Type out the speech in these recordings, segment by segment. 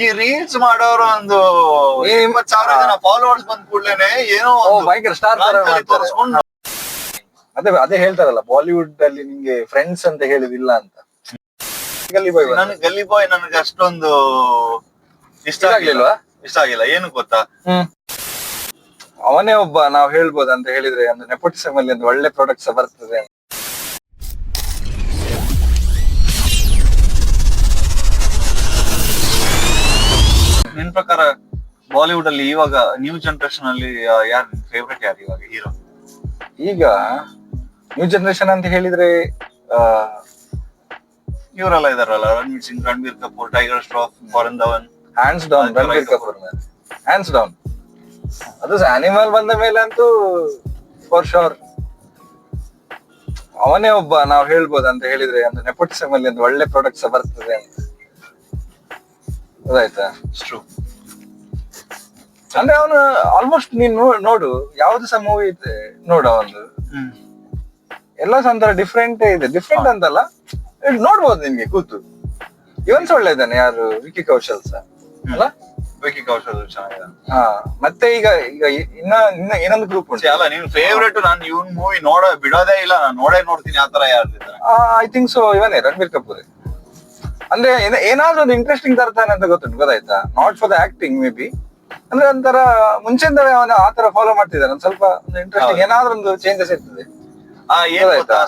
ಈ ರೀಲ್ಸ್ ಮಾಡೋರು ಒಂದು 20,000 ಜನ ಫಾಲೋವರ್ಸ್ ಬಂದ್ ಕೂಡ್ಲೇನೆ ಏನೋ ಭಯಂಕರ ಸ್ಟಾರ್ ತೋರಿಸ್ಕೊಂಡು ಅದೇ ಹೇಳ್ತಾರಲ್ಲ, ಬಾಲಿವುಡ್ ಅಲ್ಲಿ ನಿಮ್ಗೆ ಫ್ರೆಂಡ್ಸ್ ಅಂತ ಹೇಳಿದಿಲ್ಲ ಅಂತ. ಗಲ್ಲಿ ಬಾಯ್ ಗಲ್ಲಿ ಬಾಯ್ ನನಗೆ ಅಷ್ಟೊಂದು ಇಷ್ಟ ಆಗಿಲ್ಲ. ಏನು ಗೊತ್ತಾ, ಅವನೇ ಒಬ್ಬ ನಾವ್ ಹೇಳ್ಬೋದು ಅಂತ ಹೇಳಿದ್ರೆ ಒಂದು ನೆಪೋಟಿಸಮ್ ಅಲ್ಲಿ ಒಂದು ಒಳ್ಳೆ ಪ್ರಾಡಕ್ಟ್ಸ್ ಬರ್ತದೆ. ನಿನ್ ಪ್ರಕಾರ ಬಾಲಿವುಡ್ ಅಲ್ಲಿ ಇವಾಗ ನ್ಯೂ ಜನರೇಷನ್ ಅಲ್ಲಿ ಯಾರು ಫೇವ್ರೆಟ್, ಯಾರು ಇವಾಗ ಹೀರೋ? ಈಗ ನ್ಯೂ ಜನರೇಷನ್ ಅಂತ ಹೇಳಿದ್ರೆ ಇವರೆಲ್ಲ ಇದಾರಲ್ಲ, Ranveer Singh, Ranbir Kapoor, tiger Shroff, Varun Dhawan. Hands down Ranbir Kapoor, hands down. ಅದು ಅನಿಮಲ್ ಬಂದ ಮೇಲೆ ಅಂತೂ ಫಾರ್ ಶೋರ್ ಅವನೇ ಒಬ್ಬ ನಾವ್ ಹೇಳ್ಬೋದು ಅಂತ ಹೇಳಿದ್ರೆ ಒಂದು ನೆಪೋಟಿಸಮ್ ಅಲ್ಲಿ ಒಂದು ಒಳ್ಳೆ ಪ್ರಾಡಕ್ಟ್ಸ್ ಬರ್ತದೆ ಅಂತ. ಗೊತ್ತಾಯ್ತಾ? ಅಂದ್ರೆ ಅವನು ಆಲ್ಮೋಸ್ಟ್ ನೀನ್ ನೋಡು, ಯಾವ್ದು ಸಹ ಮೂವಿ ಇದೆ ನೋಡು, ಅವನು ಎಲ್ಲ ಒಂಥರ ಡಿಫ್ರೆಂಟ್ ಇದೆ. ಡಿಫ್ರೆಂಟ್ ಅಂತಲ್ಲ, ನೋಡ್ಬೋದು ನಿಮ್ಗೆ ಕೂತು. ಇವನ್ಸ್ ಒಳ್ಳೆ ಇದ್ದಾನೆ, ಯಾರು ವಿಕಿ ಕೌಶಲ್ ಸಹ ಅಲ್ಲ? ವಿಕಿ ಕೌಶಲ್ ಚೆನ್ನಾಗಿದೆ. ಮತ್ತೆ ಈಗ ಈಗ ಇನ್ನೊಂದು ಗ್ರೂಪ್ ಉಂಟು ಅಲ್ಲ, ನಿನ್ ಫೇವ್ರೇಟ್. ನಾನು ಇವನ್ ಮೂವಿ ಬಿಡೋದೇ ಇಲ್ಲ, ನಾನು ನೋಡ್ತೀನಿ. ಆತರ ಯಾರು? ಐ ಥಿಂಕ್ ಸೊ ಇವನೇ ರಣಬೀರ್ ಕಪೂರ್. ಅಂದ್ರೆ ಏನಾದ್ರೂ ಒಂದು ಇಂಟ್ರೆಸ್ಟಿಂಗ್ ತರ್ತಾನೆ ಅಂತ ಗೊತ್ತುಂಟು, ಗೊತ್ತಾಯ್ತಾ? Not for the acting may be, ಅಂದ್ರೆ ಒಂಥರ ಮುಂಚೆಯಿಂದಲೇ ಅವನ ಆತರ ಫಾಲೋ ಮಾಡ್ತಿದ್ದಾನೆ. ಒಂದ್ ಸ್ವಲ್ಪ ಇಂಟ್ರೆಸ್ಟಿಂಗ್ ಏನಾದ್ರೂ ಒಂದು ಚೇಂಜಸ್ ಇರ್ತದೆ.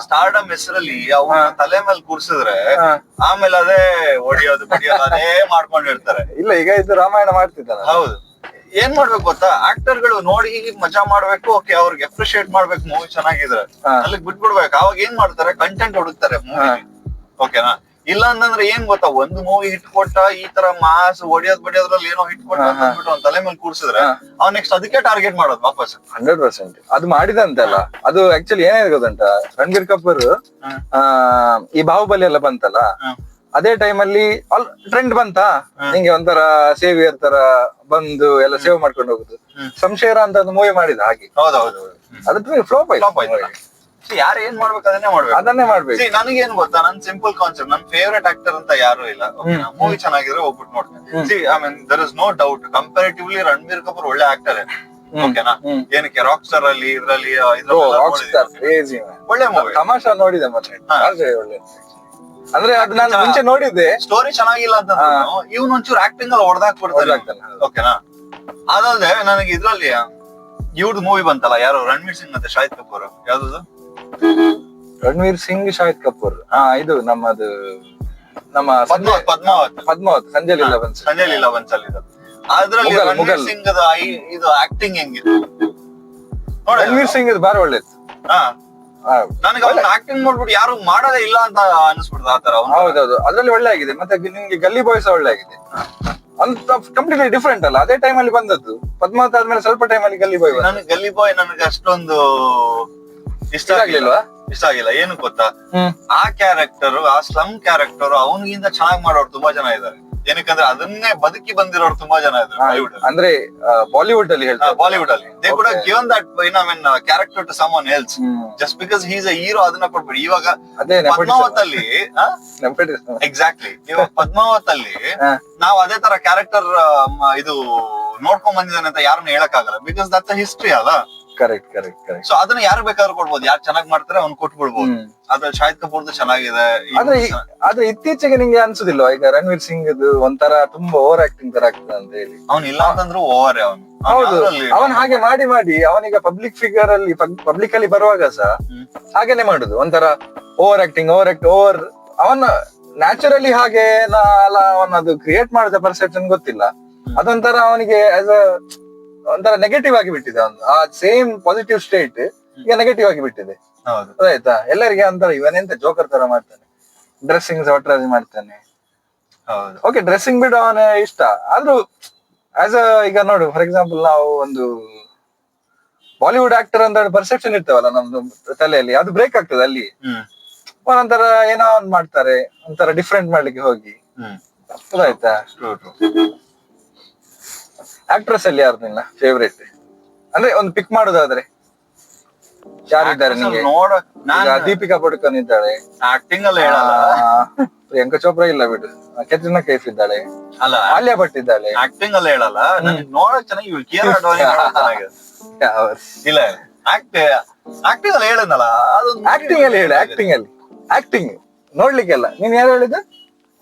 ಸ್ಟಾರ್ಡಮ್ ಹೆಸರಲ್ಲಿ ಅವನ ತಲೆ ಮೇಲೆ ಕೂರ್ಸಿದ್ರೆ ಆಮೇಲೆ ಅದೇ ಹೊಡಿಯೋದು ಬಿಡಿಯೋದು ಅದೇ ಮಾಡ್ಕೊಂಡಿರ್ತಾರೆ. ಇಲ್ಲ, ಈಗ ಇದು ರಾಮಾಯಣ ಮಾಡ್ತಿದ್ದಾನೆ. ಹೌದು. ಏನ್ ಮಾಡ್ಬೇಕು ಗೊತ್ತಾ, ಆಕ್ಟರ್ಗಳು ನೋಡಿ ಮಜಾ ಮಾಡ್ಬೇಕು, ಓಕೆ, ಅವ್ರಿಗೆ ಅಪ್ರಿಶಿಯೇಟ್ ಮಾಡ್ಬೇಕು. ಮೂವಿ ಚೆನ್ನಾಗಿದ್ರೆ ಅಲ್ಲಿಗೆ ಬಿಟ್ಬಿಡ್ಬೇಕು. ಅವಾಗ ಏನ್ ಮಾಡ್ತಾರೆ, ಕಂಟೆಂಟ್ ಹುಡುಕ್ತಾರೆ ಮೂವಿ. ಓಕೆನಾ? ಇಲ್ಲ ಅಂತಂದ್ರೆ ಏನ್ ಗೊತ್ತಾ, ಒಂದು ಮೂವಿ ಹಿಟ್ ಕೊಟ್ಟ ಈ ತರ ಮಾಸ್ ಹೊಡಿಯೋದ್ರಲ್ಲಿ ಏನೋ ಹಿಟ್ ಕೊಟ್ಟ ಅಂದ್ಬಿಟ್ಟು ಅವ್ನ ತಲೆ ಮೇಲೆ ಕೂರ್ಸಿದ್ರೆ ಅವ್ನ ನೆಕ್ಸ್ಟ್ ಅದಕ್ಕೆ ಟಾರ್ಗೆಟ್ ಮಾಡೋದು ವಾಪಸ್. 100% ಅದು ಮಾಡಿದಂತೆಲ್ಲ. ಅದು ಆಕ್ಚುಲಿ ಏನಾಗಿದೆ ಗೊತ್ತುಂಟ, ರಣಬೀರ್ ಕಪೂರ್ ಈ ಬಾಹುಬಲಿ ಎಲ್ಲ ಬಂತಲ್ಲ, ಅದೇ ಟೈಮ್ ಅಲ್ಲಿ ಟ್ರೆಂಡ್ ಬಂತ, ಹಿಂಗೆ ಒಂಥರ ಸೇವಿಯರ್ ತರ ಬಂದು ಎಲ್ಲ ಸೇವ್ ಮಾಡ್ಕೊಂಡು ಹೋಗುದು. ಸಂಶಯರ ಅಂತ ಒಂದು ಮೂವಿ ಮಾಡಿದ ಹಾಗೆ. ಹೌದೌದು. ಅದ್ರ ಫ್ಲೋಪ್ ಆಯ್ತು. ಯಾರು ಏನ್ ಮಾಡ್ಬೇಕು ಅದನ್ನೇ ಮಾಡ್ಬೇಕು. ನನಗೇನ್ ಗೊತ್ತಾ, ನನ್ ಸಿಂಪಲ್ ಕಾನ್ಸೆಪ್ಟ್, ನನ್ ಫೇವ್ರೆಟ್ ಆಕ್ಟರ್ ಅಂತ ಯಾರು ಇಲ್ಲ. ಮೂವಿ ಚೆನ್ನಾಗಿದ್ರೆ ಹೋಗ್ಬಿಟ್ಟು ನೋಡ್ತೀನಿ. I mean there is no doubt, comparatively Ranbir Kapoor ಒಳ್ಳೆ ಆಕ್ಟರ್. ಓಕೆನಾ? ಏನಕ್ಕೆ ರಾಕ್ ಸ್ಟಾರ್ ಅಲ್ಲಿ ಇದ್ರಲ್ಲಿ ಒಳ್ಳೆ ಮೂವಿ ತಮಾಷಾ ನೋಡಿದೆ ಮತ್ತೆ. ಒಳ್ಳೆ ಅಂದ್ರೆ ಅದು ನಾನು ಮುಂಚೆ ನೋಡಿದ್ದೆ, ಸ್ಟೋರಿ ಚೆನ್ನಾಗಿಲ್ಲ ಅಂತ ಇವ್ನು ಒಂಚೂರು ಆಕ್ಟಿಂಗ್ ಅಲ್ಲಿ ಹೊಡೆದಾಕ್ಬಿಡ್ತಾನೆ. ಓಕೆನಾ? ಅದಲ್ಲದೆ ನನಗೆ ಇದ್ರಲ್ಲಿ ಇವ್ರದ್ದು ಮೂವಿ ಬಂತಲ್ಲ, ಯಾರು ರಣವೀರ್ ಸಿಂಗ್ ಮತ್ತೆ ಶಾಹಿದ್ ಕಪೂರ್, ಯಾವ್ದು? ರಣವೀರ್ ಸಿಂಗ್ ಶಾಹಿದ್ ಕಪೂರ್. ಇದು ನಮ್ಮದು ನಮ್ಮ ಪದ್ಮಾವತ್ ಸಂಜಯ್ ಲೀಲಾ ಬನ್ಸಲ್ ಇದು. ಅದ್ರಲ್ಲಿ ರಣವೀರ್ ಸಿಂಗ್ ಇದು ಆಕ್ಟಿಂಗ್ ಹೆಂಗಿತ್ತು ನೋಡಿ. ರಣವೀರ್ ಸಿಂಗ್ ಇದು ಬಾರಿ ಒಳ್ಳೇದು. ನನಗೆ ಅವ್ನ ಆಕ್ಟಿಂಗ್ ನೋಡ್ಬಿಟ್ಟು ಯಾರು ಮಾಡೋದೇ ಇಲ್ಲ ಅಂತ ಅನಿಸ್ಬಿಡ್ತು ಆತರ. ಹೌದೌದು, ಅದ್ರಲ್ಲಿ ಒಳ್ಳೆ ಆಗಿದೆ. ಮತ್ತೆ ನಿಮ್ಗೆ ಗಲ್ಲಿ ಬಾಯ್ಸ್ ಒಳ್ಳೆ ಆಗಿದೆ. ಅಂತ ಕಂಪ್ಲೀಟ್ಲಿ ಡಿಫ್ರೆಂಟ್ ಅಲ್ಲ, ಅದೇ ಟೈಮ್ ಅಲ್ಲಿ ಬಂದದ್ದು. ಪದ್ಮಾವತ್ ಆದ್ಮೇಲೆ ಸ್ವಲ್ಪ ಟೈಮ್ ಅಲ್ಲಿ ಗಲ್ಲಿ ಬಾಯ್. ಗಲ್ಲಿ ಬಾಯ್ ನನಗೆ ಅಷ್ಟೊಂದು ಇಷ್ಟ ಆಗಿಲ್ಲ. ಏನು ಗೊತ್ತಾ, ಆ ಕ್ಯಾರೆಕ್ಟರ್, ಆ ಸ್ಲಮ್ ಕ್ಯಾರೆಕ್ಟರ್ ಅವನಿಗಿಂತ ಚೆನ್ನಾಗಿ ಮಾಡೋರು ತುಂಬಾ ಜನ ಇದ್ದಾರೆ. ಏನಕ್ಕಂದ್ರೆ ಅದನ್ನೇ ಬದುಕಿ ಬಂದಿರೋರು ತುಂಬಾ ಜನ ಇದ್ದಾರೆ ಬಾಲಿವುಡ್ ಅಂದ್ರೆ ಬಾಲಿವುಡ್ ಅಲ್ಲಿ ಬಾಲಿವುಡ್ ಅಲ್ಲಿ they could have given that character to someone else just because he is a hero. ಅದನ್ನ ಕೊಡ್ಬೇಡಿ. ಇವಾಗ ಪದ್ಮಾವತ್ ಅಲ್ಲಿ ಎಕ್ಸಾಕ್ಟ್ಲಿ, ಇವಾಗ ಪದ್ಮಾವತ್ ಅಲ್ಲಿ ನಾವು ಅದೇ ತರ ಕ್ಯಾರೆಕ್ಟರ್ ಇದು ನೋಡ್ಕೊಂಡ್ ಬಂದಿದ್ದಾನೆ ಅಂತ ಯಾರನ್ನ ಹೇಳಕ್ ಆಗಲ್ಲ, ಬಿಕಾಸ್ ದಟ್ಸ್ ಅ ಹಿಸ್ಟ್ರಿ ಅಲ್ಲ. ಕರೆಕ್ಟ್. ಸೊ ಅದನ್ನ ಯಾರು ಬೇಕಾದ್ರೂ ಕೊಡ್ಬೋದು, ಯಾರು ಚೆನ್ನಾಗಿ ಮಾಡ್ತಾರೆ ಅವ್ನು ಕೊಟ್ಬಿಡ್ಬೋದು. ಅದ್ರ ಶಾಹಿದ್ ಕಪೂರ್ದು ಚೆನ್ನಾಗಿದೆ. ಆದ್ರೆ ಇತ್ತೀಚೆಗೆ ನಿಂಗೆ ಅನ್ಸುದಿಲ್ಲ ಈಗ ರಣವೀರ್ ಸಿಂಗ್ ಒಂಥರ ತುಂಬಾ ಓವರ್ ಆಕ್ಟಿಂಗ್ ತರ ಆಗ್ತದೆ ಅಂತ ಹೇಳಿ? ಅವ್ನು ಇಲ್ಲ ಅಂತಂದ್ರು ಓವರ್ ಅವನು. ಹೌದು, ಅವನ್ ಹಾಗೆ ಮಾಡಿ ಅವನೀಗ ಪಬ್ಲಿಕ್ ಫಿಗರ್ ಅಲ್ಲಿ ಪಬ್ಲಿಕ್ ಅಲ್ಲಿ ಬರುವಾಗ ಸಹ ಹಾಗೇನೆ ಮಾಡುದು. ಒಂಥರ ಓವರ್ ಆಕ್ಟಿಂಗ್ ಓವರ್ ಅವನ್ ನ್ಯಾಚುರಲಿ ಹಾಗೆ ಅಲ್ಲ, ಅವನದು ಕ್ರಿಯೇಟ್ ಮಾಡಿದ ಪರ್ಸೆಪ್ಷನ್ ಗೊತ್ತಿಲ್ಲ. ಅದೊಂಥರ ಅವನಿಗೆ ಆಸ್ ಅ ಒಂಥರ ನೆಗೆಟಿವ್ ಆಗಿ ಬಿಟ್ಟಿದೆ. ಅವನು ಆ ಸೇಮ್ ಪಾಸಿಟಿವ್ ಸ್ಟೇಟ್ ಈಗ ನೆಗೆಟಿವ್ ಆಗಿ ಬಿಟ್ಟಿದೆ. ಆಯ್ತಾ? ಎಲ್ಲರಿಗೆ ಒಂಥರ ಇವನೆಂತ ಜೋಕರ್ ತರ ಮಾಡ್ತಾನೆ, ಡ್ರೆಸ್ಸಿಂಗ್ ಸವಟ್ರಾಜ್ ಮಾಡ್ತಾನೆ. ಓಕೆ, ಡ್ರೆಸ್ಸಿಂಗ್ ಬಿಡು ಅವನ ಇಷ್ಟ. ಆದ್ರೂ ಆಸ್ ಅ ಈಗ ನೋಡು, ಫಾರ್ ಎಕ್ಸಾಂಪಲ್ ನಾವು ಒಂದು ಬಾಲಿವುಡ್ ಆಕ್ಟರ್ ಅಂತ ಪರ್ಸೆಪ್ಷನ್ ಇರ್ತಾವಲ್ಲ ನಮ್ದು ತಲೆಯಲ್ಲಿ, ಅದು ಬ್ರೇಕ್ ಆಗ್ತದೆ ಅಲ್ಲಿ. ಒಂಥರ ಏನೋ ಒಂದ್ ಮಾಡ್ತಾರೆ, ಒಂಥರ ಡಿಫ್ರೆಂಟ್ ಮಾಡ್ಲಿಕ್ಕೆ ಹೋಗಿ. ಆಯ್ತಾ? ಆಕ್ಟ್ರೆಸ್ ಅಲ್ಲಿ ಯಾರು ನಿನ್ನ ಫೇವ್ರೇಟ್ ಅಂದ್ರೆ ಒಂದು ಪಿಕ್ ಮಾಡೋದಾದ್ರೆ? ಯಾರಿದ್ದಾರೆ ನಿಂಗೆ? ನೋಡ ಈಗ ದೀಪಿಕಾ ಪಡುಕೋನ್ ಇದ್ದಾಳೆ, ಆಕ್ಟಿಂಗ್ ಅಲ್ಲ ಹೇಳಲ್ಲ. ಪ್ರಿಯಾಂಕಾ ಚೋಪ್ರಾ ಇಲ್ಲ ಬಿಡು, ಕೆಟ್ರಿನಾ ಕೈಫ್ ಇದ್ದಾಳೆ, ಅಲ್ಲ ಆಲಿಯಾ ಭಟ್ ಇದ್ದಾಳೆ. ಆಕ್ಟಿಂಗ್ ಅಲ್ಲ ಹೇಳಲ್ಲ, ನನಗೆ ನೋಡಕ್ ಚೆನ್ನಾಗಿ ಕಿಯಾರಾ ಅಡ್ವಾಣಿ ಚೆನ್ನಾಗಿದೆ. ಇಲ್ಲ ಆಕ್ಟಿಂಗ್ ಅಲ್ಲಿ ಹೇಳದ್ನಲ್ಲ, ಆಕ್ಟಿಂಗ್ ಅಲ್ಲಿ ಹೇಳು, ಆಕ್ಟಿಂಗ್ ಅಲ್ಲಿ, ಆಕ್ಟಿಂಗ್ ನೋಡ್ಲಿಕ್ಕೆಲ್ಲ. ನೀನ್ ಯಾರು ಹೇಳಿದ?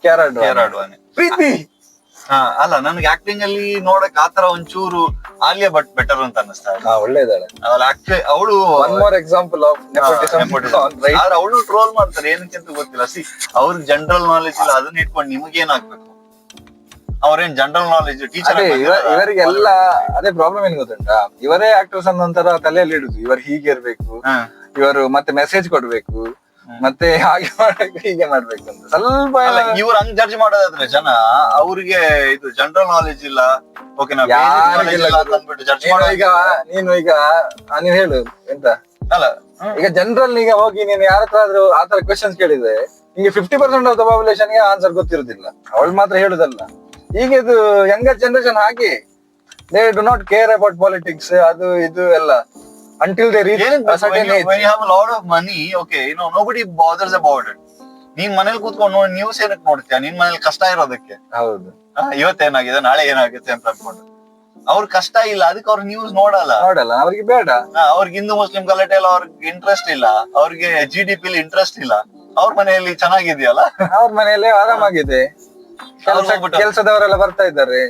ಕಿಯಾರಾ ಅಡ್ವಾಣಿ ಪ್ರೀತಿ. ಅಲ್ಲ ನನ್ಗೆ ಆಕ್ಟಿಂಗ್ ಅಲ್ಲಿ ನೋಡಕ್ ಆತರ ಒಂಚೂರು ಆಲಿಯಾ ಭಟ್ ಬೆಟರ್ ಅಂತ ಅನ್ನಿಸ್ತಾ ಇದೆ. ಒಳ್ಳೆದಾಳೆ ಅವಳು. ಒನ್ ಮೋರ್ ಎಕ್ಸಾಂಪಲ್ ಆಫ್ ಆದ್ರೆ ಅವಳು ಟ್ರೋಲ್ ಮಾಡ್ತಾರೆ, ಏನಕ್ಕೆ ಅಂತ ಗೊತ್ತಿಲ್ಲ. ಅವ್ರಿಗೆ ಜನರಲ್ ನಾಲೆಜ್ ಇಲ್ಲ, ಅದನ್ನ ಇಟ್ಕೊಂಡು ನಿಮ್ಗೆ ಏನಾಗ್ಬೇಕು? ಅವ್ರೇನ್ ಜನರಲ್ ನಾಲೆಜ್ ಟೀಚರ್. ಇವರಿಗೆಲ್ಲ ಅದೇ ಪ್ರಾಬ್ಲಮ್ ಏನ್ ಗೊತ್ತುಂಟಾ, ಇವರೇ ಆಕ್ಟರ್ಸ್ ಅನ್ನೊಂತರ ತಲೆಯಲ್ಲಿ ಇಡುದು. ಇವರು ಹೀಗೆ ಇರ್ಬೇಕು, ಇವರು ಮತ್ತೆ ಮೆಸೇಜ್ ಕೊಡ್ಬೇಕು, ಮತ್ತೆ ಹಾಗೆ ಮಾಡ್ಬೇಕು, ಹೀಗೆ ಮಾಡ್ಬೇಕು ಅಂತ ಸ್ವಲ್ಪ. ಇವ್ರು ಹಂಗ್ ಜಡ್ಜ್ ಮಾಡೋದಾದ್ರೆ ಜನ ಅವ್ರಿಗೆ ಇದು ಜನರಲ್ ನಾಲೆಜ್ ಇಲ್ಲ, ಓಕೆ ಈಗ ನೀನ್ ಹೇಳು ಎಂತ ಅಲ್ಲ. ಈಗ ಜನರಲ್ ಈಗ ಹೋಗಿ ನೀನ್ ಯಾರ ಹತ್ರ ಆದ್ರೂ ಆತರ ಕ್ವೆಶನ್ಸ್ ಕೇಳಿದ್ರೆ ನಿಂಗೆ 50% ಆಫ್ ದ ಪಾಪ್ಯುಲೇಷನ್ ಗೆ ಆನ್ಸರ್ ಗೊತ್ತಿರುದಿಲ್ಲ. ಅವಳು ಮಾತ್ರ ಹೇಳುದಲ್ಲ. ಈಗ ಇದು ಯಂಗರ್ ಜನರೇಷನ್ ಹಾಗೆ, they do not care about politics, ಅದು ಇದು ಎಲ್ಲ. Until they reach a certain age. When you have a lot of money, okay, nobody bothers about it. ನೀನ್ ಮನೇಲಿ ಕೂತ್ಕೊಂಡು ನ್ಯೂಸ್ ಏನಕ್ಕೆ ನೋಡ್ತೀಯ? ನಿನ್ ಮನೇಲಿ ಕಷ್ಟ ಇರೋದಕ್ಕೆ. ಹೌದು, ಇವತ್ತೇನಾಗಿದೆ ನಾಳೆ ಏನಾಗುತ್ತೆ ಅಂತ ಅನ್ಕೊಂಡು ಅವ್ರ ಕಷ್ಟ ಇಲ್ಲ, ಅದಕ್ಕೆ ಅವ್ರ ನ್ಯೂಸ್ ನೋಡಲ್ಲ. ಅವ್ರಿಗೆ ಬೇಡ. ಅವ್ರಿಗೆ ಹಿಂದೂ ಮುಸ್ಲಿಂ ಗಲಾಟೆ ಎಲ್ಲ ಅವ್ರಿಗೆ ಇಂಟ್ರೆಸ್ಟ್ ಇಲ್ಲ, ಅವ್ರಿಗೆ GDP ಇಂಟ್ರೆಸ್ಟ್ ಇಲ್ಲ. ಅವ್ರ ಮನೆಯಲ್ಲಿ ಚೆನ್ನಾಗಿದೆಯಲ್ಲ, ಅವ್ರ ಮನೆಯಲ್ಲೇ ಆರಾಮಾಗಿದೆ, ಕೆಲಸದವರೆಲ್ಲ ಬರ್ತಾ ಇದ್ದಾರೆ,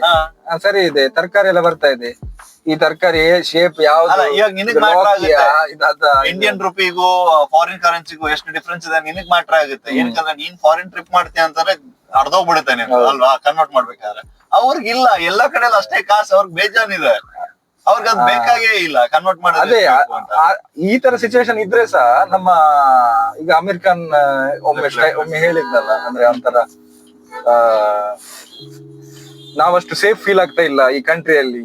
ಸರಿ ಇದೆ, ತರಕಾರಿ ಎಲ್ಲ ಬರ್ತಾ ಇದೆ. ಈ ತರಕಾರಿ ಶೇಪ್ ಯಾವ್ದು, ಇವಾಗ ನಿನಗ್ ಮ್ಯಾಟ್ರ್ ಆಗುತ್ತೆ. ಇಂಡಿಯನ್ ರುಪಿಗೂ ಫಾರಿನ್ ಕರೆನ್ಸಿಗೂ ಎಷ್ಟು ಡಿಫ್ರೆನ್ಸ್ ಇದೆ ನಿನಗ್ ಮ್ಯಾಟ್ರ್ ಆಗುತ್ತೆ. ಏನಕ್ಕಂದ್ರೆ ನೀನ್ ಫಾರಿನ್ ಟ್ರಿಪ್ ಮಾಡ್ತೀಯ ಅಂತಾರೆ ಅರ್ಧೋಗ್ಬಿಡುತ್ತೆ ನೀನು ಅಲ್ವಾ, ಕನ್ವರ್ಟ್ ಮಾಡ್ಬೇಕಾದ್ರೆ. ಅವ್ರಿಗಿಲ್ಲ, ಎಲ್ಲಾ ಕಡೆ ಅಷ್ಟೇ ಕಾಸು, ಅವ್ರಿಗೆ ಬೇಜಾನಿದೆ, ಅವ್ರಿಗೆ ಅದ್ ಬೇಕಾಗೇ ಇಲ್ಲ ಕನ್ವರ್ಟ್ ಮಾಡೋದು. ಅದೇ ಈ ತರ ಸಿಚುವೇಶನ್ ಇದ್ರೆ ಸಹ ನಮ್ಮ ಈಗ ಅಮೀರ್ ಖಾನ್ ಒಮ್ಮೆ ಹೇಳಿದ್ನಲ್ಲ, ಅಂದ್ರೆ ಒಂಥರ ನಾವಷ್ಟು ಸೇಫ್ ಫೀಲ್ ಆಗ್ತಾ ಇಲ್ಲ ಈ ಕಂಟ್ರಿಯಲ್ಲಿ,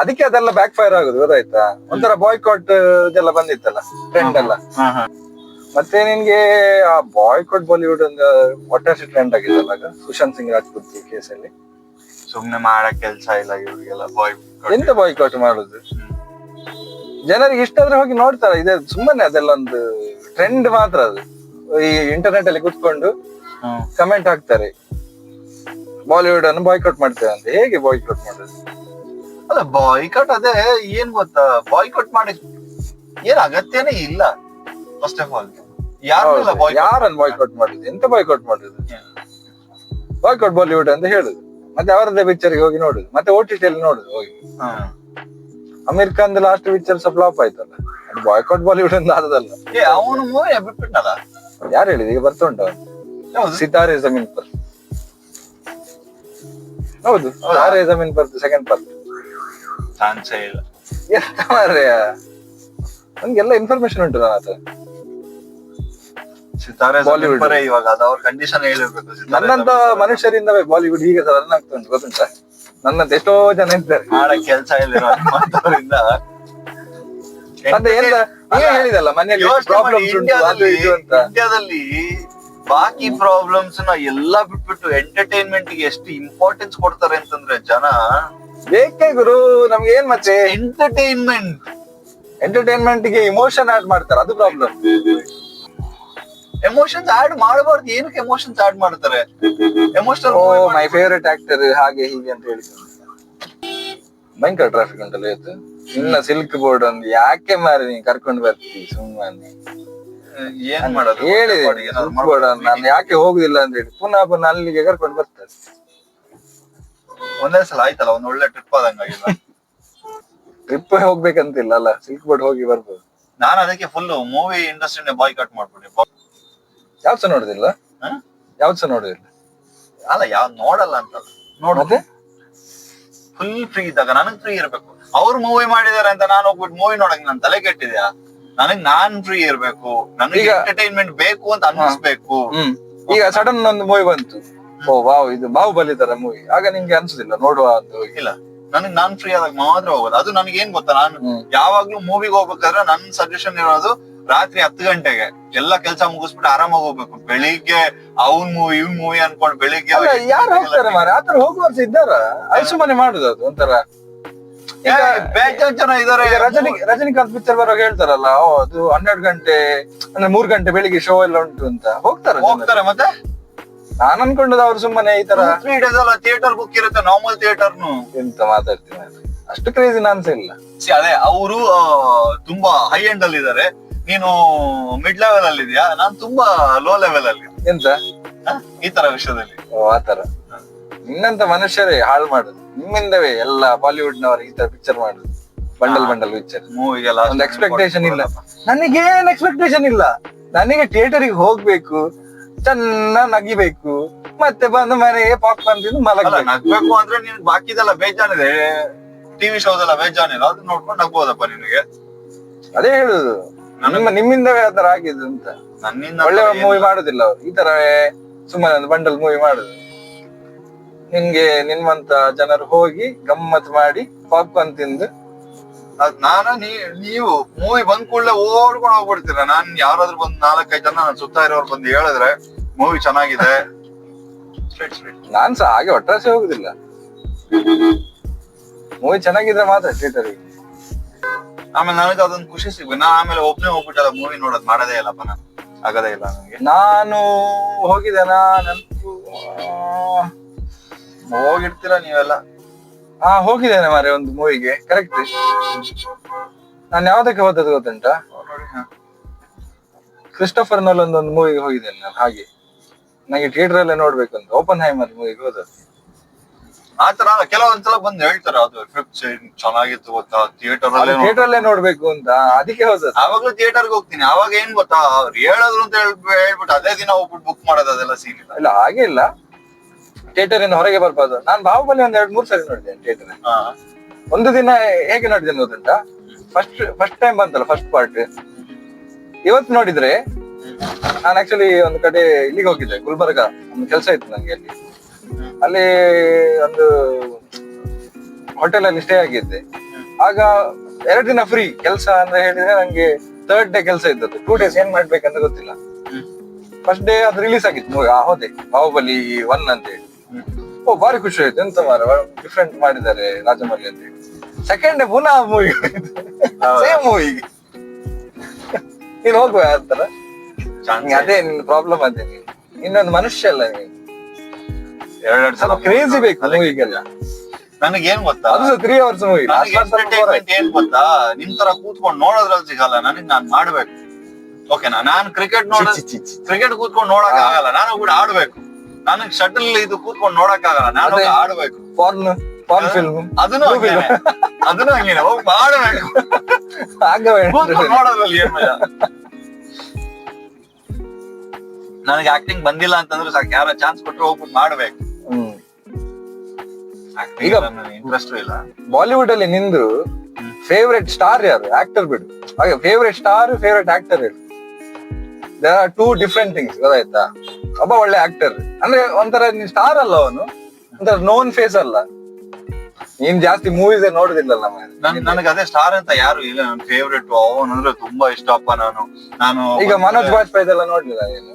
ಅದಕ್ಕೆ ಅದೆಲ್ಲ ಬ್ಯಾಕ್ ಫೈರ್ ಆಗುದು, ಗೊತ್ತಾಯ್ತಾ? ಒಂಥರ ಬಾಯ್ಕಾಟ್ ಇದೆಲ್ಲ ಬಂದಿತ್ತಲ್ಲ ಟ್ರೆಂಡ್ ಎಲ್ಲ. ಮತ್ತೆ ನಿನ್ಗೆ ಆ ಬಾಯ್ಕಾಟ್ ಬಾಲಿವುಡ್ ಒಂದು ಒಟ್ಟಾರೆ ಟ್ರೆಂಡ್ ಆಗಿದ್ದಲ್ಲ ಸುಶಾಂತ್ ಸಿಂಗ್ ರಾಜ್ಪೂತ್ ಕೇಸಲ್ಲಿ. ಸುಮ್ನೆ ಮಾಡಕ್ ಕೆಲ್ಸ ಇಲ್ಲ ಇವ್ರಿಗೆಲ್ಲ. ಎಂತ ಬಾಯ್ಕಾಟ್ ಮಾಡುದು? ಜನರಿಗೆ ಇಷ್ಟ ಆದ್ರೆ ಹೋಗಿ ನೋಡ್ತಾರ, ಇದೆ ಸುಮ್ಮನೆ ಅದೆಲ್ಲ ಒಂದು ಟ್ರೆಂಡ್ ಮಾತ್ರ. ಅದು ಈ ಇಂಟರ್ನೆಟ್ ಅಲ್ಲಿ ಕುತ್ಕೊಂಡು ಕಮೆಂಟ್ ಹಾಕ್ತಾರೆ, ಬಾಲಿವುಡ್ ಅನ್ನು ಬಾಯ್ಕಾಟ್ ಮಾಡ್ತೇವೆ ಅಂತ. ಹೇಗೆ ಬಾಯ್ಕಾಟ್ ಮಾಡೋದು? ಅಲ್ಲ ಬಾಯ್ಕಾಟ್ ಅದೇ ಏನ್ ಗೊತ್ತಾ, ಬಾಯ್ಕಾಟ್ ಮಾಡಿ ಏನ್ ಅಗತ್ಯನೇ ಇಲ್ಲ. ಫಸ್ಟ್ ಆಫ್ ಆಲ್ ಯಾರನ್ನು ಬಾಯ್ಕಾಟ್ ಮಾಡುದು? ಎಂತ ಬಾಯ್ಕಾಟ್ ಮಾಡುದು? ಬಾಯ್ಕಾಟ್ ಬಾಲಿವುಡ್ ಅಂತ ಹೇಳುದು, ಮತ್ತೆ ಅವರದ್ದೇ ಪಿಕ್ಚರ್ಗೆ ಹೋಗಿ ನೋಡುದು, ಮತ್ತೆ OTT ಅಲ್ಲಿ ನೋಡುದು ಹೋಗಿ. Aamir Khan last picture flop ಆಯ್ತಲ್ಲ, ಅದು ಬಾಯ್ಕಾಟ್ ಬಾಲಿವುಡ್ ಅಂತ ಆದದಲ್ಲ. ಅವನು ಮೂವಿ ಬಿಟ್ಬಿಟ್ಟಲ್ಲ. ಯಾರು ಹೇಳಿದ? ಈಗ ಬರ್ತಾ ಉಂಟ ಸಿತಾರೆ ಜಮೀನ್ ಪರ್. ಹೌದು, ಸಿತಾರೆ ಜಮೀನ್ ಪರ್ ಸೆಕೆಂಡ್ ಪಾರ್ಟ್. ಚಾನ್ಸೇ ಇಲ್ಲ. ಎಂತ ಮಾರ್ರೆಯ, ನನ್ಗೆಲ್ಲ ಇನ್ಫಾರ್ಮೇಶನ್ ಉಂಟು ನನ್ನ ಹತ್ರ. ಸಿತಾರೆ ಬಾಲಿವುಡ್ ಇವಾಗ ಅದು ಅವ್ರ ಕಂಡೀಷನ್ ಹೇಳಿರ್ಬೇಕು. ನನ್ನಂತ ಮನುಷ್ಯರಿಂದ ಬಾಲಿವುಡ್ ಈಗ ರನ್ ಆಗ್ತಾ ಉಂಟು, ಗೊತ್ತುಂಟ? ನನ್ನಂತ ಎಷ್ಟೋ ಜನ ಇದ್ದಾರೆ ಮಾಡಕ್ ಕೆಲ್ಸ ಇಲ್ಲಿರೋ ಅಂತವರಿಂದ. ಮತ್ತೆ ಎಂತ ಹೇಳಿದಲ್ಲ ಮನೆಯಲ್ಲಿ ಪ್ರಾಬ್ಲಮ್ಸ್ ಉಂಟು ಅದು ಇದು ಅಂತ. ಇಂಡಿಯಾದಲ್ಲಿ ಬಾಕಿ ಪ್ರಾಬ್ಲಮ್ಸ್ ನ ಎಲ್ಲಾ ಬಿಟ್ಬಿಟ್ಟು ಎಂಟರ್ಟೈನ್ಮೆಂಟ್ ಗೆ ಎಷ್ಟು ಇಂಪಾರ್ಟೆನ್ಸ್ ಕೊಡ್ತಾರೆ ಅಂತಂದ್ರೆ ಜನ. ಬೇಕೇ ಗುರು ನಮ್ಗೆ ಏನ್ ಮತ್ತೆ ಎಂಟರ್ಟೈನ್ಮೆಂಟ್ ಗೆ ಇಮೋಷನ್ ಆಡ್ ಮಾಡ್ತಾರೆ, ಅದು ಪ್ರಾಬ್ಲಮ್. ಎಮೋಷನ್ಸ್ ಆಡ್ ಮಾಡಬಾರ್ದು. ಏನಕ್ಕೆ ಎಮೋಷನ್ಸ್ ಆಡ್ ಮಾಡ್ತಾರೆ? ಎಮೋಷನಲ್ ಮೈ ಫೇವರೇಟ್ ಆಕ್ಟರ್ ಹಾಗೆ ಹೀಗೆ ಅಂತ ಹೇಳಿ ಭಯಂಕರ ಟ್ರಾಫಿಕ್ ಉಂಟಲ್ಲ ಇವತ್ತು. ಇನ್ನ ಸಿಲ್ಕ್ ಬೋರ್ಡ್ ಒಂದು ಯಾಕೆ ಮಾರಿ ನೀನ್ ಕರ್ಕೊಂಡು ಬರ್ತೀವಿ ಸುಮ್ಮನೆ. ಏನ್ ಮಾಡೋದು ಹೇಳಿದೆ, ನಾನು ಯಾಕೆ ಹೋಗುದಿಲ್ಲ ಅಂತ ಹೇಳಿ ಪುನಃ ಅಲ್ಲಿಗೆ ಕರ್ಕೊಂಡು ಬರ್ತಾರೆ. ಒಂದೇ ಸಲ ಆಯ್ತಲ್ಲ, ಒಂದ್ ಒಳ್ಳೆ ಟ್ರಿಪ್ ಆದಂಗಾಗಿಲ್ಲ. ಟ್ರಿಪ್ ಹೋಗ್ಬೇಕಂತಿಲ್ಲ ಅಲ್ಲ, ಸಿಲ್ಕ್ ಬೋರ್ಡ್ ಹೋಗಿ ಬರ್ಬೋದು. ನಾನು ಅದಕ್ಕೆ ಫುಲ್ ಮೂವಿ ಇಂಡಸ್ಟ್ರಿನೇ ಬಾಯ್ಕಾಟ್ ಮಾಡ್ಬಿಟ್ಟೆ. ಯಾವ್ದು ಸಹ ನೋಡುದಿಲ್ಲ, ಯಾವ್ದು ಸಹ ನೋಡುದಿಲ್ಲ. ಅಲ್ಲ ಯಾವ್ದು ನೋಡಲ್ಲ ಅಂತ ನೋಡೋದು. ಫುಲ್ ಫ್ರೀ ಇದ್ದಾಗ ನನಗ್ ಫ್ರೀ ಇರ್ಬೇಕು. ಅವ್ರು ಮೂವಿ ಮಾಡಿದಾರೆ ಅಂತ ನಾನು ಹೋಗ್ಬಿಟ್ಟು ಮೂವಿ ನೋಡಕ್ ನನ್ ತಲೆ ಕೆಟ್ಟಿದ್ಯಾ? ನಾನ್ ಫ್ರೀ ಇರ್ಬೇಕು, ನನಗೆ ಎಂಟರ್ಟೈನ್ಮೆಂಟ್ ಬೇಕು ಅಂತ ಅನ್ನಿಸ್ಬೇಕು. ಈಗ ಸಡನ್ ಒಂದು ಮೂವಿ ಬಂತು, ಓ ವಾವ್ ಇದು ಬಾಹುಬಲಿ ತರ ಮೂವಿ, ಆಗ ನಿಮ್ಗೆ ಅನ್ಸುದಿಲ್ಲ ನೋಡುವ ಅಂತ? ಇಲ್ಲ, ನಾನ್ ಫ್ರೀ ಆದಾಗ ಮಾತ್ರ ಹೋಗೋದು. ಅದು ನನಗೆ ಏನ್ ಗೊತ್ತಾ, ನಾನು ಯಾವಾಗ್ಲೂ ಮೂವಿಗೆ ಹೋಗ್ಬೇಕಾದ್ರೆ ನನ್ ಸಜೆಷನ್ ಇರೋದು ರಾತ್ರಿ 10 ಗಂಟೆಗೆ ಎಲ್ಲ ಕೆಲ್ಸ ಮುಗಿಸ್ಬಿಟ್ಟು ಆರಾಮಾಗಿ ಹೋಗ್ಬೇಕು. ಬೆಳಿಗ್ಗೆ ಅವ್ನ್ ಮೂವಿ ಇವ್ನ್ ಮೂವಿ ಅನ್ಕೊಂಡು ಬೆಳಿಗ್ಗೆ ಯಾರು ಹೋಗ್ತಾರೆ ಮಾರ? ಆತರ ಹೋಗುವರ್ಸ ಇದ್ದಾರ? ಅದು ಸುಮ್ಮನೆ ಮಾಡುದು, ಅದು ಒಂಥರ ಬೇಜಾನ್ ಜನ ಇದಾರೆ. ಈಗ ರಜನಿಕಾಂತ್ ಪಿಕ್ಚರ್ ಬರುವಾಗ ಹೇಳ್ತಾರಲ್ಲ, ಓ ಅದು 12 ಗಂಟೆ ಅಂದ್ರೆ 3 ಗಂಟೆ ಬೆಳಿಗ್ಗೆ ಶೋ ಎಲ್ಲ ಉಂಟು ಅಂತ ಹೋಗ್ತಾರೆ. ಮತ್ತೆ ನಾನ್ ಅನ್ಕೊಂಡದ್ದು ಅವ್ರು ಸುಮ್ಮನೆ ಈ ತರ 3 days ಅಲ್ಲ ಥಿಯೇಟರ್ ಬುಕ್ ಇರುತ್ತೆ, ನಾರ್ಮಲ್ ಥಿಯೇಟರ್ನು. ಎಂತ ಮಾತಾಡ್ತೀನಿ, ಅಷ್ಟು ಕ್ರೇಜಿ ನಾನ್ಸ ಇಲ್ಲ. ಅದೇ ಅವರು ತುಂಬಾ ಹೈ ಎಂಡ್ ಅಲ್ಲಿ ಇದಾರೆ, ನೀನು ಮಿಡ್ ಲೆವೆಲ್ ಅಲ್ಲಿ ಇದೆಯಾ, ನಾನ್ ತುಂಬಾ ಲೋ ಲೆವೆಲ್ ಅಲ್ಲಿ. ಎಂತ ಈ ತರ ವಿಷಯದಲ್ಲಿ ಆತರ ನಿನ್ನಂತ ಮನುಷ್ಯರೇ ಹಾಳು ಮಾಡುದು, ನಿಮ್ಮಿಂದವೇ ಎಲ್ಲ ಬಾಲಿವುಡ್ ನವರು ಈ ತರ ಪಿಕ್ಚರ್ ಮಾಡುದು, ಬಂಡಲ್ ಪಿಕ್ಚರ್. ಮೂವಿಗೆಲ್ಲ ಒಂದು ಎಕ್ಸ್ಪೆಕ್ಟೇಷನ್ ಇಲ್ಲ, ನನಗೇನ್ ಎಕ್ಸ್ಪೆಕ್ಟೇಷನ್ ಇಲ್ಲ. ನನಗೆ ಥಿಯೇಟರ್ಗೆ ಹೋಗ್ಬೇಕು, ಚೆನ್ನಾಗ್ ನಗಿಬೇಕು, ಮತ್ತೆ ಬಂದು ಮನೆಗೆ ಪಾಪ್ಕಾರ್ನ್ ತಿಂದು ಮಲಗಬೇಕು. ನಗ್ಬೇಕು ಅಂದ್ರೆ ನಿನ್ ಬಾಕಿದೆಲ್ಲ ಬೇಜಾನಿದೆ, ಟಿವಿ ಶೋದೆಲ್ಲ ಬೇಜಾನಿಲ್ಲ, ಅದು ನೋಡ್ಕೊಂಡು ನಗ್ಬೋದಪ್ಪ ನಿನಗೆ. ಅದೇ ಹೇಳುದು, ನಿಮ್ಮಿಂದವೇ ಆತರ ಆಗಿದ್ದು ಅಂತ. ನನ್ನಿಂದ ಒಳ್ಳೆ ಮೂವಿ ಮಾಡುದಿಲ್ಲ ಅವ್ರು, ಈ ತರ ಸುಮ್ಮನೆ ಒಂದು ಬಂಡಲ್ ಮೂವಿ ಮಾಡುದು. ನಿಮ್ಗೆ ನಿಮ್ಮಂತ ಜನರು ಹೋಗಿ ಗಮ್ಮತ್ ಮಾಡಿ ಪಾಪ್ಕಾರ್ನ್ ತಿಂದು ನೀವು ಮೂವಿ ಬಂದ್ ಕೂಡಲೇ ಓಡ್ಕೊಂಡು ಹೋಗ್ಬಿಡ್ತೀರ. ನಾನ್ ಯಾರಾದ್ರೂ ಬಂದ್ 4-5 ಜನ ಸುತ್ತ ಇರೋರು ಬಂದು ಹೇಳಿದ್ರೆ ಮೂವಿ ಚೆನ್ನಾಗಿದೆ, ನಾನ್ಸ ಹಾಗೆ ಒಟ್ಟಾಸೆ ಹೋಗುದಿಲ್ಲ. ಮೂವಿ ಚೆನ್ನಾಗಿದ್ರೆ ಮಾತ್ರ ಥಿಯೇಟರ್ಗೆ. ಆಮೇಲೆ ನನಗೆ ಅದೊಂದು ಖುಷಿ ಸಿಗ್ಬೇಕು. ನಾ ಆಮೇಲೆ ಒಬ್ನೇ ಹೋಗ್ಬಿಟ್ಟಲ್ಲ ಮೂವಿ ನೋಡೋದ್ ಮಾಡದೇ ಇಲ್ಲಪ್ಪ, ನಾನು ಆಗದೇ ಇಲ್ಲ ನನಗೆ. ನಾನು ಹೋಗಿದ್ದೇನಾ ನೆನಪು, ಹೋಗಿರ್ತೀರ ನೀವೆಲ್ಲ. ಹೋಗಿದ್ದೇನೆ ಮಾರೆ ಒಂದು ಮೂವಿಗೆ, ಕರೆಕ್ಟ್. ನಾನು ಯಾವ್ದಕ್ಕೆ ಹೋದದ್ದು ಗೊತ್ತುಂಟಾ, ಕ್ರಿಸ್ಟೋಫರ್ ನೋಲನ್ ಒಂದು ಮೂವಿಗೆ ಹೋಗಿದ್ದೇನೆ ನಾನು. ಹಾಗೆ ನಂಗೆ ಥಿಯೇಟರ್ ಅಲ್ಲೇ ನೋಡ್ಬೇಕು ಅಂತ ಓಪನ್ ಹೈಮರ್ ಮೂವಿಗೆ ಹೋದದ್ದು. ಆತರ ಕೆಲವೊಂದ್ಸಲ ಬಂದು ಹೇಳ್ತಾರೆ ಅದು ಎಫೆಕ್ಟ್ ಚೆನ್ನಾಗಿತ್ತು ಗೊತ್ತಾ, ಥಿಯೇಟರ್ ಅಲ್ಲೇ ನೋಡ್ಬೇಕು ಅಂತ, ಅದಕ್ಕೆ ಹೋದದ್ದು. ಆವಾಗ್ಲೂ ಥಿಯೇಟರ್ಗೆ ಹೋಗ್ತೀನಿ. ಅವಾಗ ಏನ್ ಗೊತ್ತಾ, ಅವ್ರು ಹೇಳೋದ್ರು ಅಂತ ಹೇಳ್ಬಿಟ್ಟು ಅದೇ ದಿನ ಹೋಗ್ಬಿಟ್ಟು ಬುಕ್ ಮಾಡೋದು, ಅದೆಲ್ಲ ಸೀನ್ ಇಲ್ಲ. ಇಲ್ಲ ಹಾಗೆ ಇಲ್ಲ, ಥಿಯೇಟರ್ ಇಂದ ಹೊರಗೆ ಬರ್ಬೋದು. ನಾನು ಬಾಹುಬಲಿ ಒಂದ್ 2-3 ಸರಿ ನೋಡಿದ್ದೇನೆ ಥಿಯೇಟರ್. ಒಂದು ದಿನ ಹೇಗೆ ನೋಡಿದ್ದೇನೆ ಗೊತ್ತುಂಟಾ, ಫಸ್ಟ್ ಟೈಮ್ ಬಂತಲ್ಲ ಫಸ್ಟ್ ಪಾರ್ಟ್, ಇವತ್ತು ನೋಡಿದ್ರೆ ನಾನು ಆಕ್ಚುಲಿ ಒಂದು ಕಡೆ ಇಲ್ಲಿಗೆ ಹೋಗಿದ್ದೆ, ಗುಲ್ಬರ್ಗ, ಒಂದು ಕೆಲಸ ಇತ್ತು ನಂಗೆ ಅಲ್ಲಿ. ಅಲ್ಲಿ ಒಂದು ಹೋಟೆಲ್ ಅಲ್ಲಿ ಸ್ಟೇ ಆಗಿದ್ದೆ. ಆಗ 2 ದಿನ ಫ್ರೀ ಕೆಲಸ ಅಂತ ಹೇಳಿದ್ರೆ, ನಂಗೆ 3rd ಡೇ ಕೆಲಸ ಇದ್ದದ್ದು. 2 days ಏನ್ ಮಾಡ್ಬೇಕಂತ ಗೊತ್ತಿಲ್ಲ. ಫಸ್ಟ್ ಡೇ ಅದು ರಿಲೀಸ್ ಆಗಿತ್ತು ಮೂವಿ, ಹೋದೆ ಬಾಹುಬಲಿ 1 ಅಂತ ಹೇಳಿ. ಓ ಭಾರಿ ಖುಷಿ ಆಯ್ತು, ಎಂತ ಮಾರ ಡಿಫ್ರೆಂಟ್ ಮಾಡಿದ್ದಾರೆ ರಾಜಮೌಳಿ ಅಂತ ಹೇಳಿ. ಸೆಕೆಂಡ್ ಡೇ ಪುನಃ ಮೂವಿ, ಸೇಮ್ ಮೂವಿಗೆ ನೀನ್ ಹೋಗುವ ಆತರ. ಅದೇ ನಿನ್ ಪ್ರಾಬ್ಲಮ್, ಅದೇ ಇನ್ನೊಂದು ಮನುಷ್ಯ ಅಲ್ಲ ನೀನು. 2 ಸಲ ಕ್ರೇಜಿ ಬೇಕು ಮೂವಿಗೆಲ್ಲ. ನನಗೆ ಏನ್ ಗೊತ್ತಾ, ಅದು 3 hours ಮೂವಿ. ಏನ್ ಗೊತ್ತಾ, ನಿಮ್ ತರ ಕೂತ್ಕೊಂಡು ನೋಡೋದ್ರಲ್ಲಿ ಸಿಗಲ್ಲ ನನಗೆ. ನಾನ್ ಮಾಡ್ಬೇಕು, ಓಕೆನಾ. ನಾನು ಕ್ರಿಕೆಟ್ ಕೂತ್ಕೊಂಡು ನೋಡಕ್ ಆಗಲ್ಲ, ನಾನು ಕೂಡ ಆಡ್ಬೇಕು. ನನಗ್ ಶಟಲ್ ಇದು ಕೂತ್ಕೊಂಡು ನೋಡಕ್ ಆಗಲ್ಲ, ನಾನು ಆಡ್ಬೇಕು. ಫಾರ್ನ್ ಫಿಲ್ಮ್ ಅದನ್ನು ಹಂಗೇನೆ ಹೋಗಿ ಮಾಡ್ಬೇಕು. ನೋಡೋದ್ರಲ್ಲಿ ಏನ್ ಮಜಾ. ನನಗೆ ಆಕ್ಟಿಂಗ್ ಬಂದಿಲ್ಲ ಅಂತಂದ್ರೆ ಸಾಕು, ಯಾರ ಚಾನ್ಸ್ ಕೊಟ್ರೆ ಹೋಗ್ಬಿಟ್ಟು ಮಾಡ್ಬೇಕು. ಈಗ ಇಂಟ್ರೆಸ್ಟ್ ಇಲ್ಲ. ಬಾಲಿವುಡ್ ಅಲ್ಲಿ ನಿಂದು ಫೇವ್ರೆಟ್ ಸ್ಟಾರ್ ಯಾರು? ಆಕ್ಟರ್ ಬಿಡು, ಹಾಗೆ ಫೇವ್ರೆಟ್ ಸ್ಟಾರ್ ಫೇವ್ರೆಟ್ ಆಕ್ಟರ್ ಹೇಳು. ದೇರ್ ಆರ್ 2 ಡಿಫ್ರೆಂಟ್ ಥಿಂಗ್ಸ್, ಗೊತ್ತಾಯ್ತಾ? ಒಬ್ಬ ಒಳ್ಳೆ ಆಕ್ಟರ್ ಅಂದ್ರೆ ಒಂಥರ ನೀನ್ ಸ್ಟಾರ್ ಅಲ್ಲ, ಅವನು ಒಂಥರ ನೋನ್ ಫೇಸ್ ಅಲ್ಲ. ನೀನ್ ಜಾಸ್ತಿ ಮೂವೀಸ್ ನೋಡುದಿಲ್ಲಲ್ಲ. ನನಗೆ ಅದೇ ಸ್ಟಾರ್ ಅಂತ ಯಾರು ಇಲ್ಲ, ನನ್ ಫೇವ್ರೆಟ್ ಅವನಂದ್ರೆ ತುಂಬಾ ಇಷ್ಟಪ್ಪ. ನಾನು ಈಗ ಮನೋಜ್ ಬಾಜ್ಪೇಯಿ ಎಲ್ಲ ನೋಡ್ಲಿಲ್ಲ ನೀನು?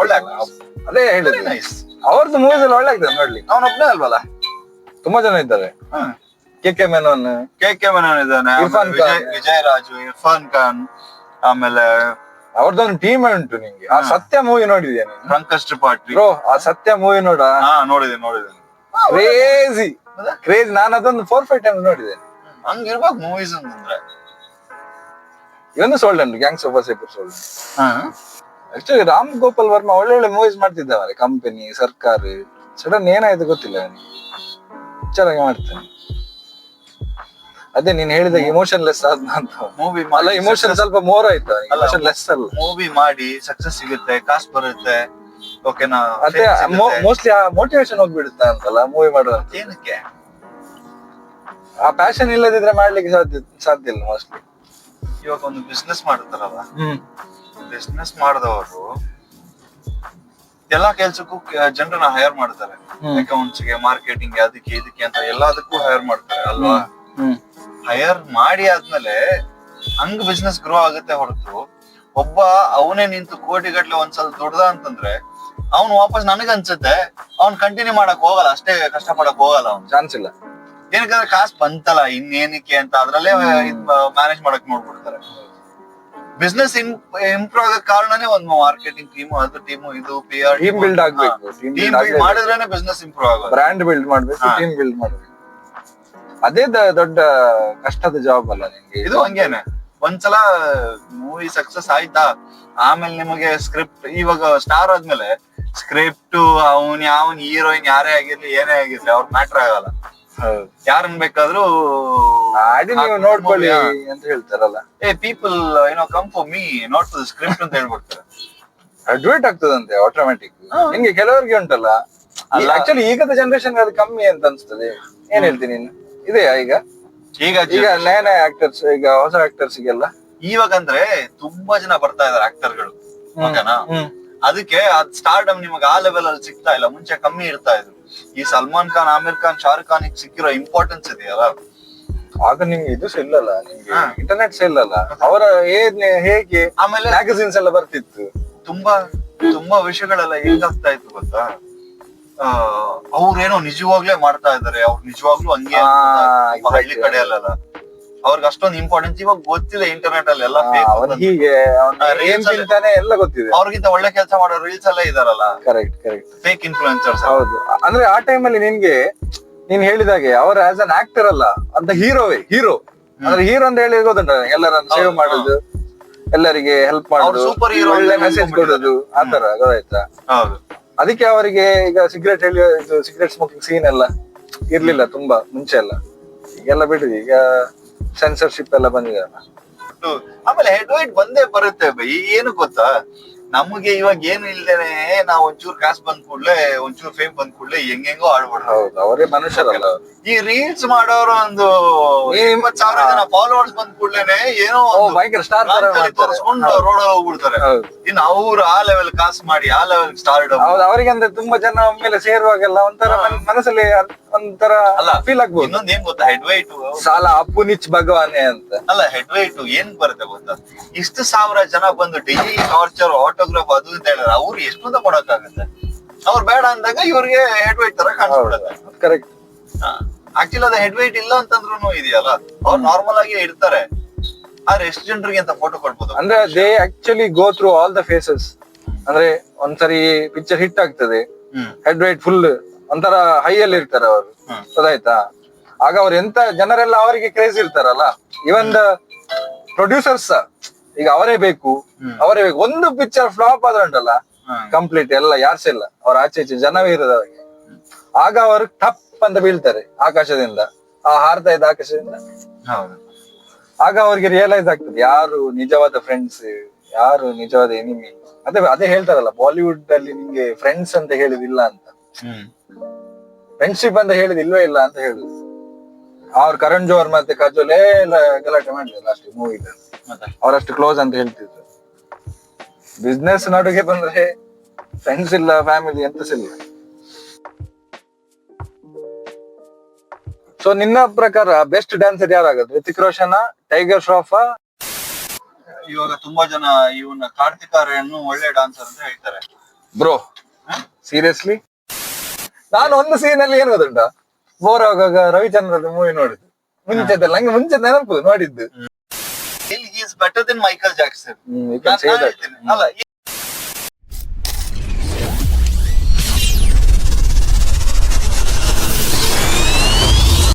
ಒಳ್ಳೆ ಅದೇ ಹೇಳಿದ್ರೆ ಅವ್ರದ್ದು ಮೂವೀಸ್ ಎಲ್ಲ ಒಳ್ಳೆ ಆಗ್ತದೆ ನೋಡ್ಲಿಕ್ಕೆ. ಅವನೊಬ್ಬನೇ ಅಲ್ವಲ್ಲ, ತುಂಬಾ ಜನ ಇದ್ದಾರೆ. ಕೆ ಮೆನನ್ ಇದ್ದಾನೆ, ವಿಜಯ್ ರಾಜು, ಇರ್ಫಾನ್ ಖಾನ್, ಆಮೇಲೆ ಅವ್ರದ್ದೊಂದು ಟೀಮ್ ಉಂಟು. ನಿಂಗೆ ಆ ಸತ್ಯ ಮೂವಿ ನೋಡಿದ್ಯಾ ನೀನು? ಪಂಕಜ್ ತ್ರಿಪಾಠಿ. ಬ್ರೋ ಆ ಸತ್ಯ ಮೂವಿ ನೋಡ? ನೋಡಿದೆ. ಕ್ರೇಜಿ. ನಾನು ಅದೊಂದು 4-5 ಟೈಮ್ಸ್ ನೋಡಿದೆ. ಹಂಗಿರ್ಬೇಕು ಮೂವೀಸ್ ಅಂತಂದ್ರೆ. ಇವನು sold Gangs of Wasseypur sold. Actually Ram Gopal Varma ಒಳ್ಳೆ ಮೂವೀಸ್ ಮಾಡ್ತಿದ್ದವರೆ, ಕಂಪನಿ, ಸರ್ಕಾರ. ಸಡನ್ ಏನಾಯ್ತು ಗೊತ್ತಿಲ್ಲ, ಚೆನ್ನಾಗಿ ಮಾಡ್ತಾನೆ. ಅದೇ ನೀನ್ ಹೇಳಿದ ಇಮೋಷನ್ ಲೆಸ್ ಆದ ಅಂತ ಮೂವಿ ಅಲ್ಲ, ಇಮೋಷನ್ ಸ್ವಲ್ಪ ಮೋರ್ ಆಯ್ತು, ಇಮೋಷನ್ ಲೆಸ್ ಅಲ್ಲ. ಮೂವಿ ಮಾಡಿ ಸಕ್ಸಸ್ ಸಿಗುತ್ತೆ, ಕಾಸು ಬರುತ್ತೆ, ಓಕೆನಾ. ಅದೇ ಮೋಸ್ಟ್ಲಿ ಆ ಮೋಟಿವೇಶನ್ ಹೋಗ್ಬಿಡುತ್ತೆ ಅಂತಲ್ಲ ಮೂವಿ ಮಾಡುವಂತ. ಏನಕ್ಕೆ ಆ ಪ್ಯಾಷನ್ ಇಲ್ಲದಿದ್ರೆ ಮಾಡ್ಲಿಕ್ಕೆ ಸಾಧ್ಯ ಇಲ್ಲ ಮೋಸ್ಟ್ಲಿ. ಇವಾಗ ಒಂದು ಬಿಸ್ನೆಸ್ ಮಾಡ್ತಾರಲ್ಲ, ಬಿಸ್ನೆಸ್ ಮಾಡಿದವರು ಎಲ್ಲಾ ಕೆಲ್ಸಕ್ಕೂ ಜನರನ್ನ ಹೈರ್ ಮಾಡ್ತಾರೆ. ಅಕೌಂಟ್ಸ್ ಗೆ, ಮಾರ್ಕೆಟಿಂಗ್, ಅದಕ್ಕೆ ಇದಕ್ಕೆ ಅಂತ ಎಲ್ಲದಕ್ಕೂ ಹೈರ್ ಮಾಡ್ತಾರೆ ಅಲ್ವಾ. ಹೈರ್ ಮಾಡಿ ಆದ್ಮೇಲೆ ಹಂಗ್ ಬಿಸ್ನೆಸ್ ಗ್ರೋ ಆಗುತ್ತೆ ಹೊರತು, ಒಬ್ಬ ಅವನೇ ನಿಂತು ಕೋಟಿಗಟ್ಲೆ ಒಂದ್ಸಲ ದುಡ್ದ ಅಂತಂದ್ರೆ ಅವ್ನು ವಾಪಸ್ ನನಗ್ ಅನ್ಸುತ್ತೆ ಅವ್ನ್ ಕಂಟಿನ್ಯೂ ಮಾಡಕ್ ಹೋಗಲ್ಲ, ಅಷ್ಟೇ ಕಷ್ಟ ಪಡಕ್ ಹೋಗಲ್ಲ. ಅವ್ನು ಚಾನ್ಸ್ ಇಲ್ಲ. ಏನಕ್ಕಂದ್ರೆ ಕಾಸು ಬಂತಲ್ಲ ಇನ್ನೇನಕ್ಕೆ ಅಂತ ಅದ್ರಲ್ಲೇ ಮ್ಯಾನೇಜ್ ಮಾಡಕ್ ನೋಡ್ಬಿಡ್ತಾರೆ. ಬಿಸ್ನೆಸ್ ಇಂಪ್ರೂವ್ ಆಗಕ್ ಕಾರಣನೇ ಒಂದು ಮಾರ್ಕೆಟಿಂಗ್ ಟೀಮು, ಅದು ಟೀಮು, ಇದು PR ಟೀಮ್ ಬಿಲ್ಡ್ ಆಗ್ಬೇಕು, ಟೀಮ್ ಬಿಲ್ಡ್ ಮಾಡಿದ್ರೇನೆ ಬಿಸ್ನೆಸ್ ಇಂಪ್ರೂವ್ ಆಗೋದು. ಬ್ರ್ಯಾಂಡ್ ಬಿಲ್ಡ್ ಮಾಡ್ಬೇಕು, ಟೀಮ್ ಬಿಲ್ಡ್ ಮಾಡ್ಬೇಕು. ಅದೇ ದೊಡ್ಡ ಕಷ್ಟದ ಜಾಬ್ ಅಲ್ಲ ನಿಮ್ಗೆ ಇದು ಹಂಗೇನೆ. ಒಂದ್ಸಲ ಮೂವಿ ಸಕ್ಸಸ್ ಆಯ್ತಾ, ಆಮೇಲೆ ನಿಮಗೆ ಸ್ಕ್ರಿಪ್ಟ್, ಇವಾಗ ಸ್ಟಾರ್ ಆದ್ಮೇಲೆ ಸ್ಕ್ರಿಪ್ಟ್ ಅವನ್ ಹೀರೋಯಿನ್ ಯಾರೇ ಆಗಿರ್ಲಿ ಏನೇ ಆಗಿರ್ಲಿ ಅವ್ರ ಮ್ಯಾಟ್ರ್ ಆಗಲ್ಲ. ಯಾರನ್ ಬೇಕಾದ್ರೂ ಆಡಿ ನೀವು ನೋಡ್ಕೊಳ್ಳಿ ಅಂತ ಹೇಳ್ತಾರಲ್ಲ. People come for me not for the script ಅಂತ ಹೇಳ್ಬಿಡ್ತಾರೆ. ಅಡ್ವೈಟ್ ಆಗ್ತದಂತೆ ಆಟೋಮ್ಯಾಟಿಕ್. ನಿಮ್ಗೆ ಕೆಲವರಿಗೆ ಉಂಟಲ್ಲ, ಆಕ್ಚುಲಿ ಈಗದ ಜನರೇಷನ್ ಅದು ಕಮ್ಮಿ ಅಂತ ಅನ್ಸ್ತದೆ. ಏನ್ ಹೇಳ್ತೀನಿ ನೀನು, ಇದೆಯಾ ಈಗ ಈಗ ನ್ಯಾಯ ಆಕ್ಟರ್ಸ್, ಈಗ ಹೊಸ ಆಕ್ಟರ್ಸ್ ಗೆಲ್ಲ ಇವಾಗಂದ್ರೆ ತುಂಬಾ ಜನ ಬರ್ತಾ ಇದಾರೆ ಆಕ್ಟರ್ಗಳು, ಓಕೆನಾ? ಅದಕ್ಕೆ ಅದ್ ಸ್ಟಾರ್ಡಮ್ ನಿಮಗೆ ಆ ಲೆವೆಲ್ ಅಲ್ಲಿ ಸಿಗ್ತಾ ಇಲ್ಲ. ಮುಂಚೆ ಕಮ್ಮಿ ಇರ್ತಾ ಇದ್ರು. ಈ ಸಲ್ಮಾನ್ ಖಾನ್, ಆಮಿರ್ ಖಾನ್, ಶಾರುಖ್ ಖಾನ್ ಸಿಕ್ಕಿರೋ ಇಂಪಾರ್ಟೆನ್ಸ್ ಇದೆಯಲ್ಲ, ಆಗ ನಿಮ್ಗೆ ಇದು ಇಲ್ಲಲ್ಲ, ನಿಮ್ಗೆ ಇಂಟರ್ನೆಟ್ಸ್ ಇಲ್ಲಲ್ಲ. ಅವರ ಹೇಗೆ ಆಮೇಲೆ ಮ್ಯಾಗಝಿನ್ಸ್ ಎಲ್ಲ ಬರ್ತಿತ್ತು. ತುಂಬಾ ವಿಷಯಗಳೆಲ್ಲ ಹೆಂಗಾಗ್ತಾ ಇತ್ತು ಗೊತ್ತಾ? ಅವ್ರೇನೋ ನಿಜವಾಗ್ಲೇ ಮಾಡ್ತಾ ಇದಾರೆ, ಅವ್ರು ನಿಜವಾಗ್ಲೂ ಹಂಗೆ ಹಳ್ಳಿ ಕಡೆ ಅಲ್ಲ, ಅವ್ರಿಗೆ ಅಷ್ಟೊಂದು ಇಂಪಾರ್ಟೆನ್ಸ್ ಇವಾಗ ಗೊತ್ತಿಲ್ಲ. ಇಂಟರ್ನೆಟ್ ಅಲ್ಲಿ ಎಲ್ಲ ಹೀಗೆ ಎಲ್ಲ ಗೊತ್ತಿದೆ. ಅವ್ರಿಗಿಂತ ಒಳ್ಳೆ ಕೆಲಸ ಮಾಡೋ ರೀಲ್ಸ್ ಎಲ್ಲ ಇದಾರಲ್ಲ, ಕರೆಕ್ಟ್ ಫೇಕ್ ಇನ್ಫ್ಲುಯೆನ್ಸರ್ಸ್. ಹೌದು. ಅಂದ್ರೆ ಆ ಟೈಮಲ್ಲಿ ನಿನ್ಗೆ ನೀನ್ ಹೇಳಿದಾಗೆ ಅವ್ರ ಆಸ್ ಅನ್ ಆಕ್ಟರ್ ಅಲ್ಲ ಅಂತ ಹೀರೋ. ಅಂದ್ರೆ ಹೀರೋ ಅಂತ ಹೇಳಿ ಗೊತ್ತುಂಟ, ಎಲ್ಲರನ್ನ ಸೇವ್ ಮಾಡುದು, ಎಲ್ಲರಿಗೆ ಹೆಲ್ಪ್ ಮಾಡುದು, ಸೂಪರ್ ಹೀರೋ, ಒಳ್ಳೆ ಮೆಸೇಜ್ ಕೊಡುದು, ಆತರ ಗೊತ್ತಾಯ್ತಾ? ಹೌದು. ಅದಕ್ಕೆ ಅವರಿಗೆ ಈಗ ಸಿಗರೇಟ್ ಸ್ಮೋಕಿಂಗ್ ಸೀನ್ ಎಲ್ಲ ಇರ್ಲಿಲ್ಲ ತುಂಬಾ ಮುಂಚೆ ಎಲ್ಲ. ಈಗೆಲ್ಲ ಬಿಡುದು, ಈಗ ಸೆನ್ಸರ್ಶಿಪ್ ಎಲ್ಲ ಬಂದಿದೆ. ಆಮೇಲೆ ಹೆಡ್ ವೈಟ್ ಬಂದೇ ಬರುತ್ತೆ ಬೈ. ಏನು ಗೊತ್ತಾ, ನಮಗೆ ಇವಾಗ ಏನು ಇಲ್ದೇನೆ ನಾವ್ ಒಂಚೂರು ಕಾಸು ಬಂದ್ ಕೂಡ್ಲೆ, ಒಂಚೂರು ಫೇಮ್ ಬಂದ್ ಕೂಡ್ಲೆ ಹೆಂಗೆಂಗೋ ಆಡ್ಬಿಡ್ತಾರೆ. ಹೌದು, ಅವರೇ ಮನುಷ್ಯರಲ್ಲ. ಈ ರೀಲ್ಸ್ ಮಾಡೋರು ಒಂದು 20,000 ಜನ ಫಾಲೋವರ್ಸ್ ಬಂದ್ ಕೂಡ್ಲೇನೆ ಏನೋ ಭಯಂಕರ ಸ್ಟಾರ್ ತೋರಿಸ್ಕೊಂಡು ರೋಡ್ ಹೋಗ್ಬಿಡ್ತಾರೆ. ಇನ್ನು ಅವ್ರು ಆ ಲೆವೆಲ್ ಕಾಸು ಮಾಡಿ ಆ ಲೆವೆಲ್ ಸ್ಟಾರ್ಟ್. ಹೌದು, ಅವರಿಗೆ ಅಂದ್ರೆ ತುಂಬಾ ಜನ ಒಮ್ಮೆಲೆ ಸೇರುವಾಗೆಲ್ಲ ಒಂಥರ ಮನಸ್ಸಲ್ಲಿ ಒಂಥರ ಫೀಲ್ ಆಗ್ಬೋದು. ಇನ್ನೊಂದ್ ಏನ್ ಗೊತ್ತಾ, ಹೆಡ್ ವೈಟ್ ಸಾಲ ಅಪ್ಪು ನಿಚ್ ಭಗವಾನೆ ಅಂತ ಅಲ್ಲ. ಹೆಡ್ ವೈಟ್ ಏನ್ ಬರುತ್ತೆ ಗೊತ್ತಾ, ಇಷ್ಟು 1,000 ಜನ ಬಂದು ಡೈಲಿ ಟಾರ್ಚರ್, ಆಟೋಗ್ರಾಫ್ ಅದು ಅಂತ ಹೇಳಿದ್ರೆ ಅವ್ರು ಎಷ್ಟೊಂದ ಕೊಡಕ್ಕಾಗತ್ತೆ? ಅವ್ರು ಬೇಡ ಅಂದಾಗ ಇವ್ರಿಗೆ ಹೆಡ್ ವೈಟ್ ತರ ಕಾಣಿಸ್ಬಿಡುತ್ತೆ. ಕರೆಕ್ಟ್. ಆಕ್ಚುಲಿ ಅದು ಹೆಡ್ ವೈಟ್ ಇಲ್ಲ ಅಂತಂದ್ರೂ ಇದೆಯಲ್ಲ, ಅವ್ರು ನಾರ್ಮಲ್ ಆಗಿ ಇರ್ತಾರೆ. ಆದ್ರೆ ಎಷ್ಟು ಜನರಿಗೆ ಅಂತ ಫೋಟೋ ಕೊಡ್ಬೋದು ಅಂದ್ರೆ they actually go through all the phases. ಅಂದ್ರೆ ಒಂದ್ಸರಿ ಪಿಕ್ಚರ್ ಹಿಟ್ ಆಗ್ತದೆ, ಹೆಡ್ ವೈಟ್ ಫುಲ್ ಒಂಥರ ಹೈ ಅಲ್ಲಿ ಇರ್ತಾರೆ ಅವರು, ಗೊತ್ತಾಯ್ತಾ? ಆಗ ಅವ್ರು ಎಂತ ಜನರೆಲ್ಲ ಅವರಿಗೆ ಕ್ರೇಜ್ ಇರ್ತಾರಲ್ಲ. ಇವನ್ ದ ಪ್ರೊಡ್ಯೂಸರ್ಸ್ ಈಗ ಅವರೇ ಬೇಕು. ಒಂದು ಪಿಕ್ಚರ್ ಫ್ಲಾಪ್ ಆದ್ರೆ ಉಂಟಲ್ಲ, ಕಂಪ್ಲೀಟ್ ಎಲ್ಲ ಯಾರ್ಸ ಇಲ್ಲ, ಅವ್ರ ಆಚೆ ಈಚೆ ಜನವೇ ಇರೋದು ಅವ್ರಿಗೆ. ಆಗ ಅವರು ಟಪ್ ಅಂತ ಬೀಳ್ತಾರೆ ಆಕಾಶದಿಂದ, ಹಾರ್ತಾ ಇದ್ದ ಆಕಾಶದಿಂದ. ಆಗ ಅವ್ರಿಗೆ ರಿಯಲೈಸ್ ಆಗ್ತದೆ ಯಾರು ನಿಜವಾದ ಫ್ರೆಂಡ್ಸ್, ಯಾರು ನಿಜವಾದ ಎನಿಮಿ. ಅದೇ ಹೇಳ್ತಾರಲ್ಲ, ಬಾಲಿವುಡ್ ಅಲ್ಲಿ ನಿಮ್ಗೆ ಫ್ರೆಂಡ್ಸ್ ಅಂತ ಹೇಳಿದಿಲ್ಲ ಅಂತ, ಫ್ರೆಂಡ್ಶಿಪ್ ಅಂತ ಹೇಳಿದ್ ಇಲ್ವೇ ಇಲ್ಲ ಅಂತ ಹೇಳುದು. ಅವ್ರು ಕರಣ್ ಜೋಹರ್ ಮತ್ತೆ ಕಾಜೋಲ್ ಎಲ್ಲ ಗಲಾಟೆ ಮಾಡಿದ್ರು ಲಾಸ್ಟ್ ಮೂವಿ. ಅವರಷ್ಟು ಕ್ಲೋಸ್ ಅಂತ ಹೇಳ್ತಿದ್ರು. ಬಿಸ್ನೆಸ್ ನಡುಗೆ ಬಂದ್ರೆ ಫ್ರೆಂಡ್ಸ್ ಇಲ್ಲ, ಫ್ಯಾಮಿಲಿ ಎಂತಸ ಇಲ್ಲ. ಸೊ ನಿನ್ನ ಪ್ರಕಾರ ಬೆಸ್ಟ್ ಡ್ಯಾನ್ಸರ್ ಯಾರಾಗದು? ಋತಿಕ್ ರೋಷನ್, ಟೈಗರ್ ಶ್ರಾಫ್? ಇವಾಗ ತುಂಬಾ ಜನ ಇವನ್ನ ಕಾರ್ತಿಕ್ ಆರ್ಯನ್ ಒಳ್ಳೆ ಡಾನ್ಸರ್ ಅಂತ ಹೇಳ್ತಾರೆ. ಬ್ರೋ ಸೀರಿಯಸ್ಲಿ, ನಾನು ಒಂದು ಸೀನ್ ಅಲ್ಲಿ ಏನ್ ಗೊತ್ತುಂಟ, ಬೋರ್ ಆಗುವಾಗ ರವಿಚಂದ್ರನ್ ಮೂವಿ ನೋಡಿದ್ದು ಮುಂಚೆದಲ್ಲ, ನಂಗೆ ಮುಂಚೆ ನೆನಪು ನೋಡಿದ್ದು. He is better than Michael Jackson. You can say that. ಅಲ್ಲ